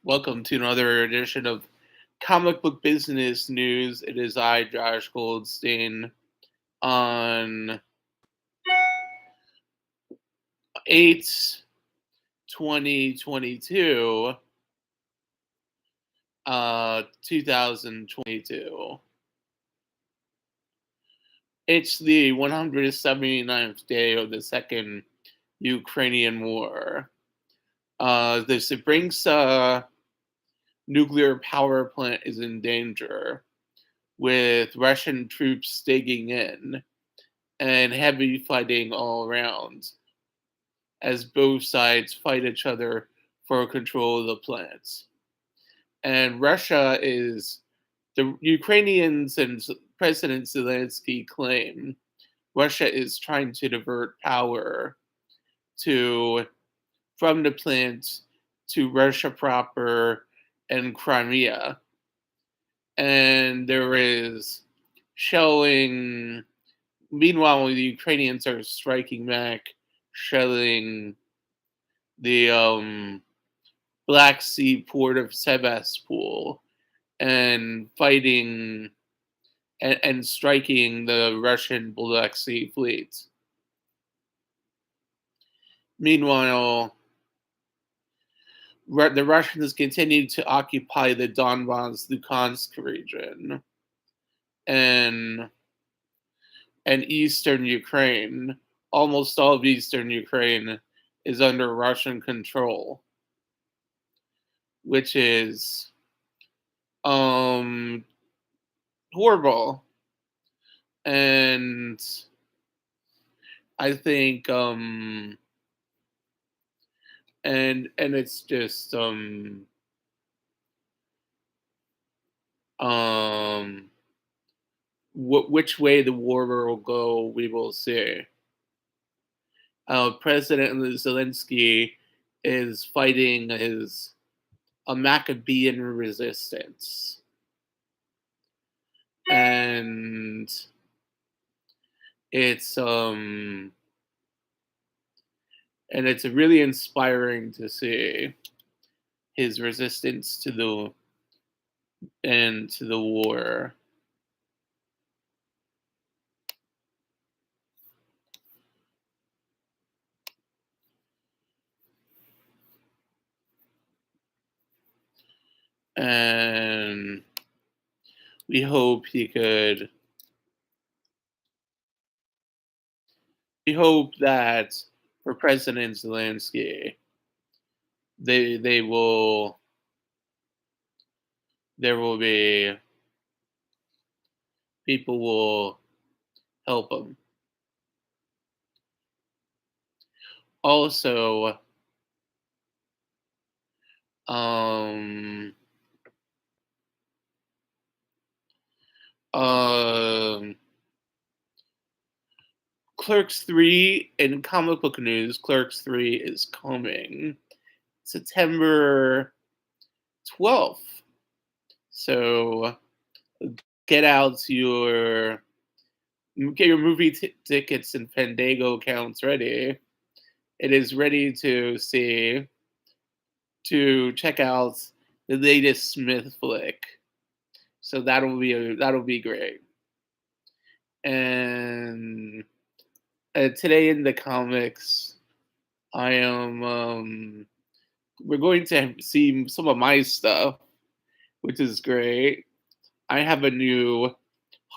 Welcome to another edition of Comic Book Business News. It is I, Josh Goldstein, on 8 2022, 2022. It's the 179th day of the Second Ukrainian War. The Zabrinka nuclear power plant is in danger, with Russian troops digging in and heavy fighting all around as both sides fight each other for control of the plant. And the Ukrainians and President Zelensky claim Russia is trying to divert power to from the plant to Russia proper and Crimea. And there is shelling. Meanwhile, the Ukrainians are striking back, shelling the Black Sea port of Sevastopol and fighting and striking the Russian Black Sea fleet. Meanwhile, the Russians continued to occupy the Donbass Luhansk region and eastern Ukraine. Almost all of eastern Ukraine is under Russian control, which is horrible. And I think and it's just which way the war will go, we will see. President Zelensky is fighting a Maccabean resistance, and it's really inspiring to see his resistance to the war. And we hope that for President Zelensky, there will be people will help him. Also, Clerks 3 in comic book news, Clerks 3 is coming September 12th. So get your movie tickets and Fandango accounts ready. It is ready to check out the latest Smith flick. So that'll be great. And today in the comics, I am we're going to see some of my stuff, which is great. I have a new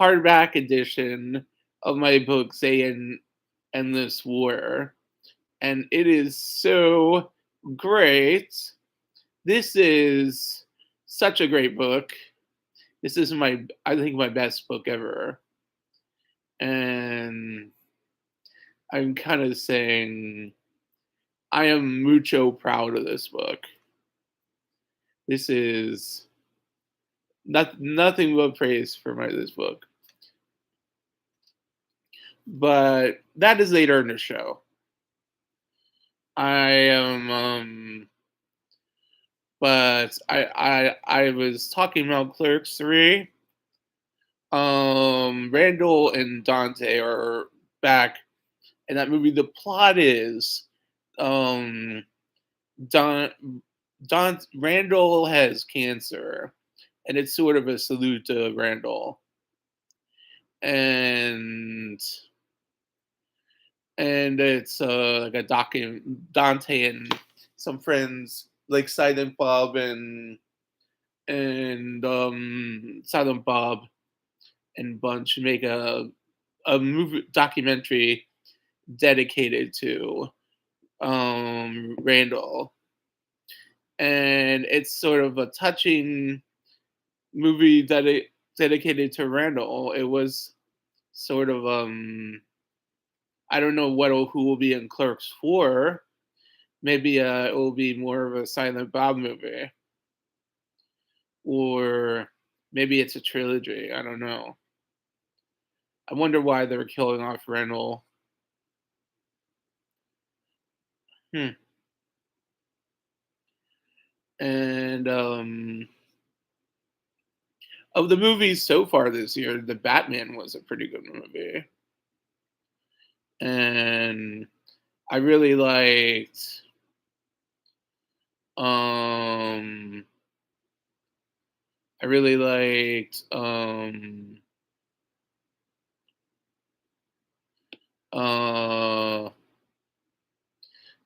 hardback edition of my book, Say in Endless War, and it is so great. This is such a great book. This is I think my best book ever. And I'm kind of saying I am mucho proud of this book. This is nothing but praise for this book. But that is later in the show. I am but I was talking about Clerks 3. Randall and Dante are back in that movie. The plot is Dante Don Randall has cancer, and it's sort of a salute to Randall. And it's like a Dante and some friends like Silent Bob and Silent Bob and Bunch make a movie documentary dedicated to Randall, and it's sort of a touching movie dedicated to Randall. It was sort of I don't know who will be in Clerks 4. Maybe it will be more of a Silent Bob movie, or maybe it's a trilogy. I don't know. I wonder why they're killing off Randall. Hmm. And of the movies so far this year, The Batman was a pretty good movie, and I really liked. Um, I really liked uh,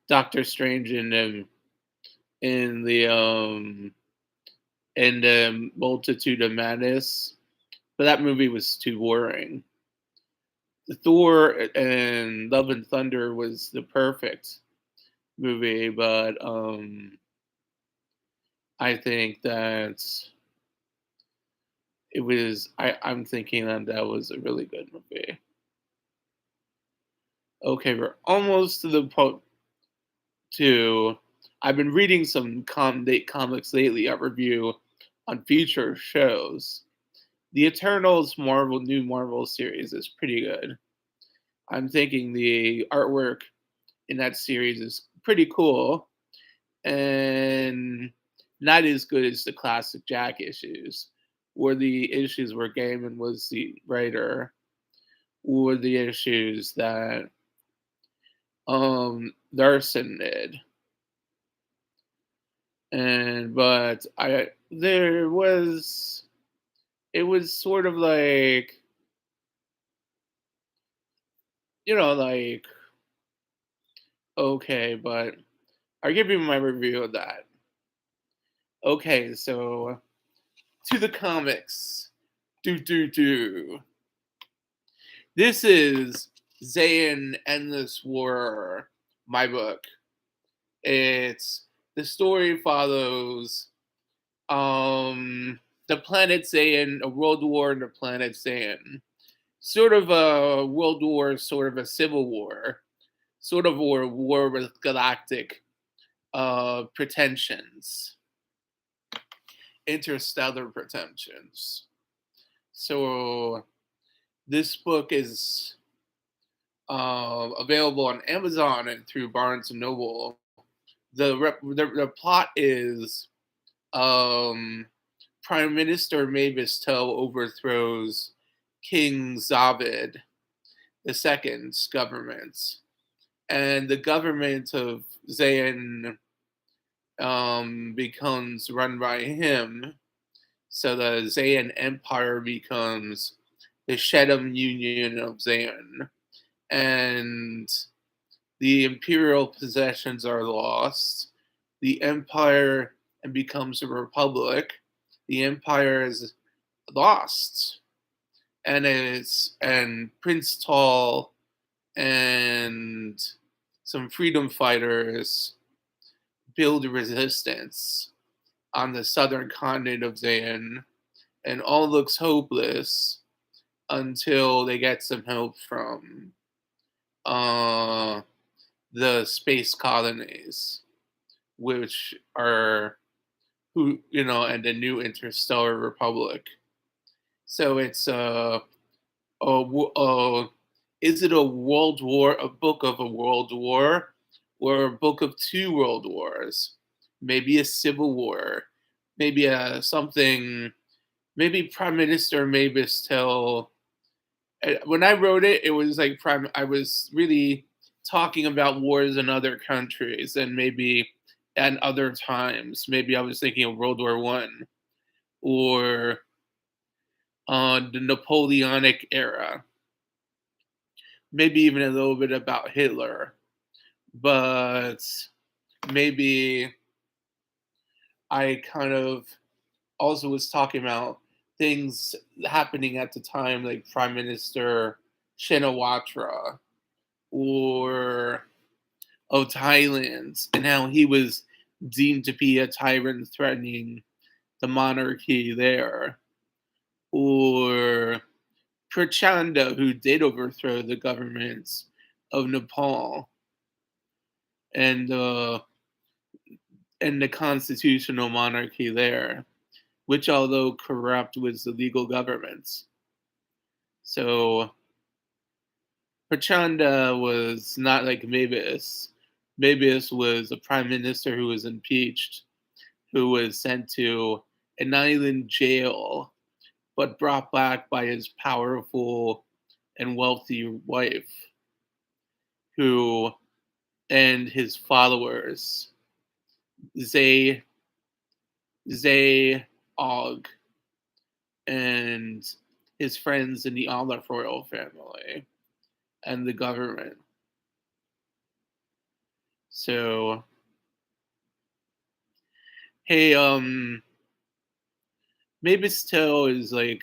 Doctor Strange in the Multitude of Madness, but that movie was too boring. The Thor and Love and Thunder was the perfect movie, but I think that I'm thinking that that was a really good movie. Okay, we're almost to the point to. I've been reading some comics lately. A review on future shows. The Eternals new Marvel series is pretty good. I'm thinking the artwork in that series is pretty cool and not as good as the classic Jack issues, where the issues where Gaiman was the writer, or the issues that Larson did. And but I there was it was sort of like, like, okay, but I'll give you my review of that. Okay, so to the comics. Do. This is Zayn Endless War, my book. It's the story follows the planet Zayn, a world war in the planet Zayn. Sort of a world war, sort of a civil war, sort of a war with galactic pretensions, interstellar pretensions. So this book is available on Amazon and through Barnes and Noble. The plot is um, Prime Minister Mavis Toe overthrows King Zavid II's government, and the government of Zayn becomes run by him. So the Zayn Empire becomes the Shedham Union of Zayn, and the imperial possessions are lost. The empire becomes a republic. The empire is lost, and Prince Tall and some freedom fighters build a resistance on the southern continent of Zayn, and all looks hopeless until they get some help from uh, the space colonies, which are and the new interstellar republic. So it's is it a world war, a book of a world war, or a book of two world wars? Maybe a civil war, maybe something. Maybe Prime Minister Mavis tell. When I wrote it, it was like I was really talking about wars in other countries, and maybe at other times. Maybe I was thinking of World War I or the Napoleonic era, maybe even a little bit about Hitler, but maybe I kind of also was talking about things happening at the time, like Prime Minister Shinawatra or of Thailand, and how he was deemed to be a tyrant threatening the monarchy there, or Prachanda, who did overthrow the government of Nepal and and the constitutional monarchy there, which, although corrupt, was the legal government. So Prachanda was not like Mavis. Mavis was a prime minister who was impeached, who was sent to an island jail, but brought back by his powerful and wealthy wife, who and his followers, Zay Zay Og, and his friends in the Olive royal family and the government. So, hey, Mavis Till is like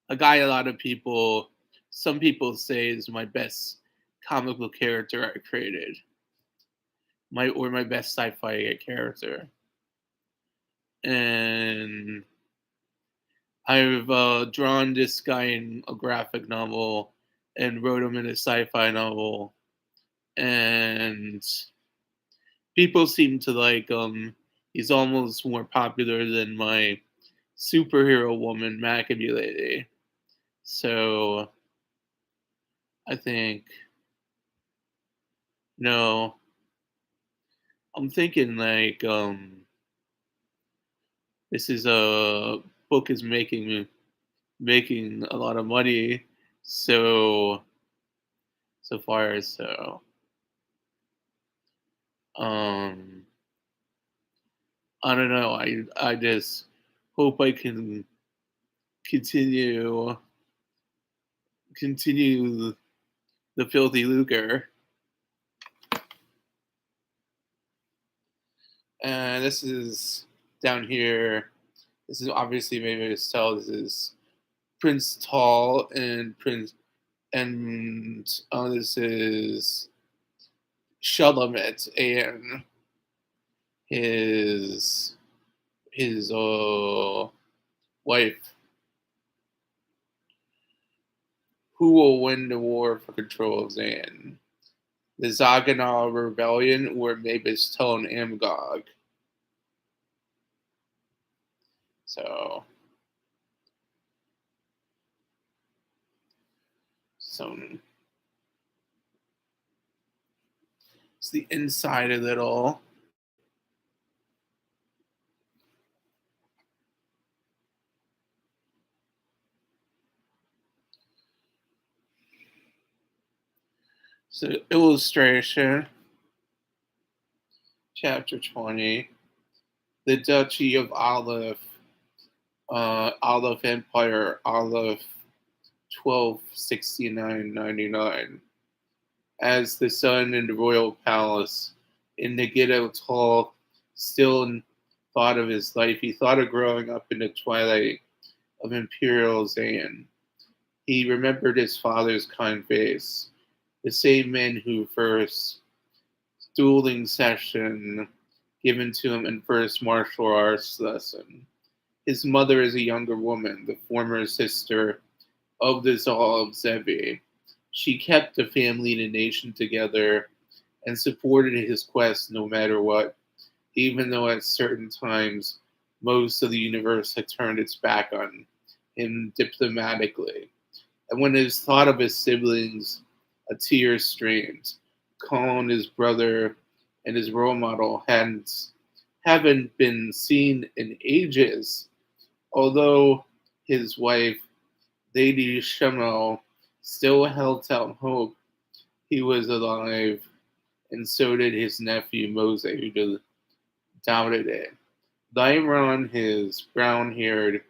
a guy a lot of people, some people say is my best comic book character I created, my best sci-fi character, and I've drawn this guy in a graphic novel and wrote him in a sci-fi novel, and people seem to like him. He's almost more popular than my superhero woman Maccabee Lady. So I think no, I'm thinking like this is a book is making a lot of money, so so far so um I don't know. I just hope I can continue continue the filthy lucre. And this is down here. This is obviously maybe tell this is Prince Tall and Prince and this is Shulamit and his his wife, who will win the war for control of Zan. The Zaganal Rebellion or Mavis Tone Amgog. So, so it's the inside of it all. So, illustration, chapter 20. The Duchy of Olive, Olive Empire, Olive 1269-99. As the sun in the royal palace, in the ghetto tall, still thought of his life. He thought of growing up in the twilight of imperial Zan. He remembered his father's kind face, the same man who first dueling session given to him in first martial arts lesson. His mother is a younger woman, the former sister of the Zal of Zevi. She kept the family and the nation together and supported his quest no matter what, even though at certain times most of the universe had turned its back on him diplomatically. And when his thought of his siblings, a tear streamed. Colin, his brother, and his role model haven't been seen in ages, although his wife, Lady Shemal, still held out hope he was alive, and so did his nephew Mose, doubted it. Lyron, his brown haired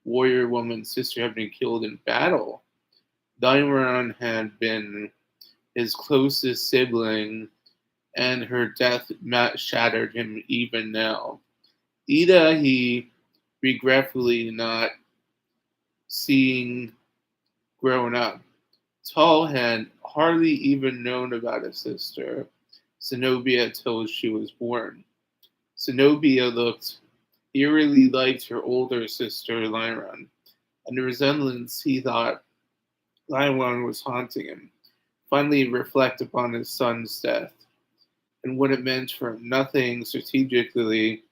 warrior woman's sister, had been killed in battle. Lyron had been his closest sibling, and her death shattered him even now. Ida, he regretfully not seeing grown up. Tall had hardly even known about his sister, Zenobia, till she was born. Zenobia looked eerily like her older sister, Lyron, and the resemblance he thought Lyron was haunting him. Finally, reflect upon his son's death and what it meant for him. Nothing strategically.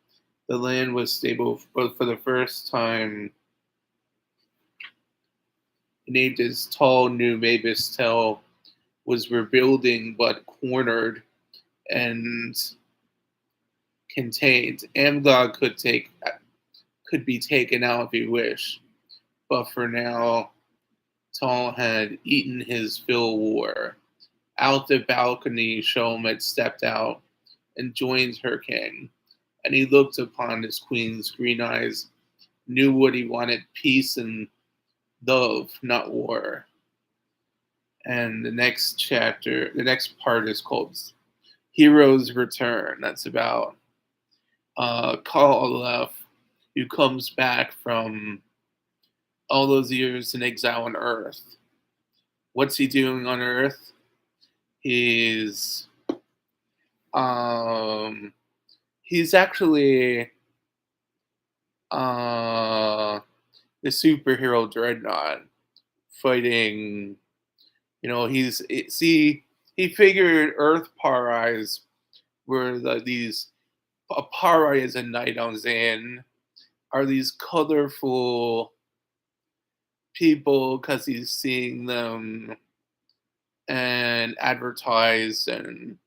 The land was stable, but for the first time in ages, tall new Mavis Tell was rebuilding but cornered and contained. Amgod could be taken out if he wished, but for now, Tall had eaten his fill war. Out the balcony, Sholm had stepped out and joined her king, and he looked upon his queen's green eyes, knew what he wanted: peace and love, not war. And the next part is called Hero's Return. That's about Kal who comes back from all those years in exile on Earth. What's he doing on Earth? He's um, he's actually the superhero Dreadnought fighting. He figured Earth pariahs were these pariahs and night on Zan are these colorful people because he's seeing them and advertised, and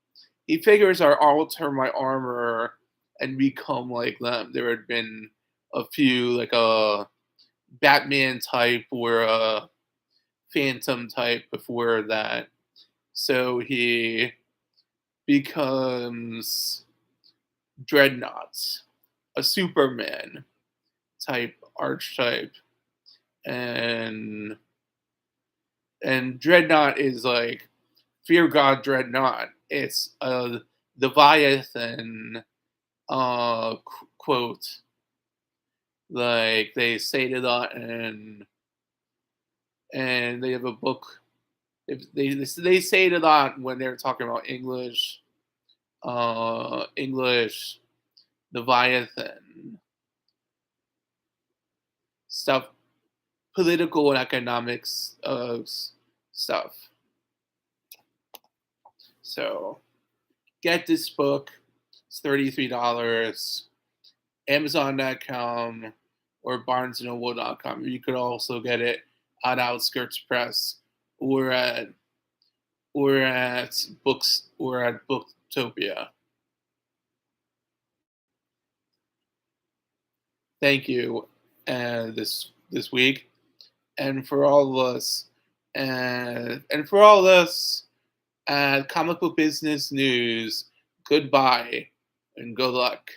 he figures I'll alter my armor and become like them. There had been a few, like a Batman type or a Phantom type before that. So he becomes Dreadnought, a Superman type archetype, and Dreadnought is like Fear God Dreadnought. It's a Leviathan quote, like they say it a lot, and they have a book. If they say it a lot when they're talking about English Leviathan stuff, political and economics stuff. So get this book. It's $33. Amazon.com or BarnesandNoble.com. You could also get it at Outskirts Press or at books or at Booktopia. Thank you, this week, and for all of us, and for all of us at Comic Book Business News. Goodbye and good luck.